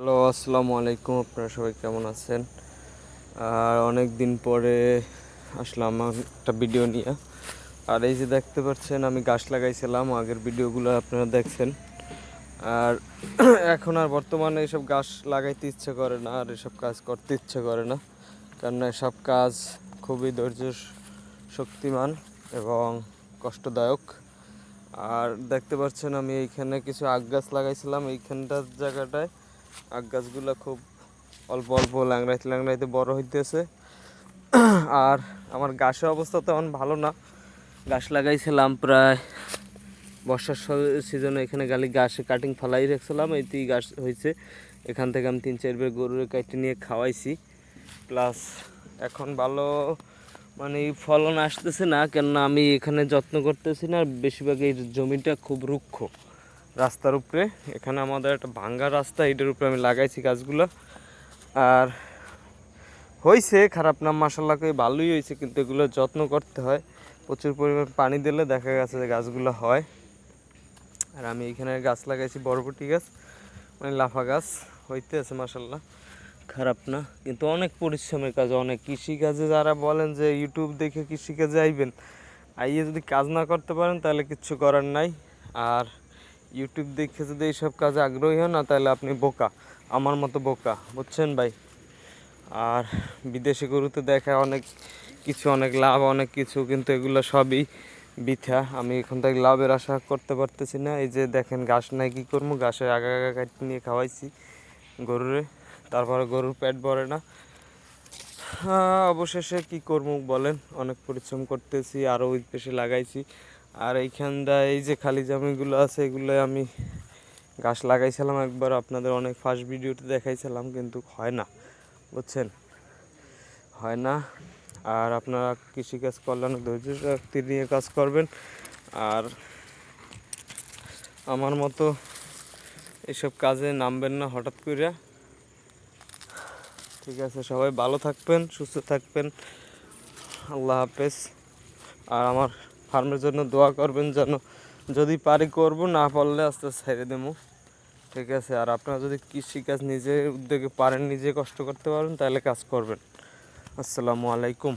Hello, আসসালামু আলাইকুম। আপনারা সবাই কেমন আছেন? আর অনেক দিন পরে আসলাম একটা ভিডিও নিয়ে। আর এই যে দেখতে পাচ্ছেন, আমি গাছ লাগাইছিলাম, আগের ভিডিওগুলো আপনারা দেখছেন। আর এখন আর বর্তমানে এসব গাছ লাগাইতে ইচ্ছে করে না, আর এসব কাজ করতে ইচ্ছে করে না, কারণ এসব কাজ খুবই ধৈর্য শক্তিমান এবং কষ্টদায়ক। আর দেখতে পাচ্ছেন, আমি এইখানে কিছু আখ গাছ লাগাইছিলাম এইখানটার জায়গাটায়। আখ গাছগুলো খুব অল্প অল্প ল্যাংড়াইতে বড় হইতেছে। আর আমার গাছের অবস্থা তেমন ভালো না। গাছ লাগাইছিলাম প্রায় বর্ষার সিজনে, এখানে গাছে কাটিং ফালাই রেখেছিলাম, এইতেই গাছ হয়েছে। এখান থেকে আমি 3-4 বার গরুরে কাটি নিয়ে খাওয়াইছি। প্লাস এখন ভালো মানে ফলন আসতেছে না, কেননা আমি এখানে যত্ন করতেছি না। বেশিরভাগ এই জমিটা খুব রুক্ষ, রাস্তার উপরে। এখানে আমাদের একটা ভাঙ্গা রাস্তা, এটার উপরে আমি লাগাইছি গাছগুলো। আর হয়েছে, খারাপ না, মাশাআল্লাহ ভালোই হয়েছে, কিন্তু এগুলো যত্ন করতে হয়। প্রচুর পরিমাণ পানি দিলে দেখা গেছে যে গাছগুলো হয়। আর আমি এখানে গাছ লাগাইছি বরবটি গাছ, মানে লাফা গাছ হইতে আছে মাশাআল্লাহ, খারাপ না। কিন্তু অনেক পরিশ্রমের কাজ, অনেক কৃষিকাজে যারা বলেন যে ইউটিউব দেখে কৃষিকাজে আইবেন, আইয়ে যদি কাজ না করতে পারেন তাহলে কিচ্ছু করার নাই। আর ইউটিউব দেখে যদি এইসব কাজে আগ্রহী হন না, তাহলে আপনি বোকা, আমার মতো বোকা, বুঝছেন ভাই? আর বিদেশি গরুতে দেখা অনেক কিছু, অনেক লাভ, অনেক কিছু, কিন্তু এগুলো সবই বৃথা। আমি এখন থেকে লাভের আশা করতে পারতেছি না। এই যে দেখেন, ঘাস নাই, কী করবো? ঘাসের আগা কাটি নিয়ে খাওয়াইছি গরুরে, তারপরে গরুর পেট ভরে না। অবশেষে কি করবো বলেন, অনেক পরিশ্রম করতেছি, আরও ওই পেশে লাগাইছি। আর এইখানটা এই যে খালি জমিগুলো আছে, এগুলো আমি গাছ লাগাইছিলাম একবার, আপনাদের অনেক ফার্স্ট ভিডিওতে দেখাইছিলাম, কিন্তু হয় না, বুঝছেন, হয় না। আর আপনারা কৃষিকাজ করলে অনেক ধৈর্য শক্তি নিয়ে কাজ করবেন। আর আমার মতো এসব কাজে নামবেন না হঠাৎ করে। ঠিক আছে, সবাই ভালো থাকবেন, সুস্থ থাকবেন, আল্লাহ হাফেজ। আর আমার ফার্মের জন্য দোয়া করবেন, যেন যদি পারি করব, না পারলে আস্তে আস্তে ছেড়ে দেবো। ঠিক আছে? আর আপনারা যদি কৃষিকাজ নিজে উদ্যোগে পারেন, নিজে কষ্ট করতে পারেন, তাহলে কাজ করবেন। আসসালামু আলাইকুম।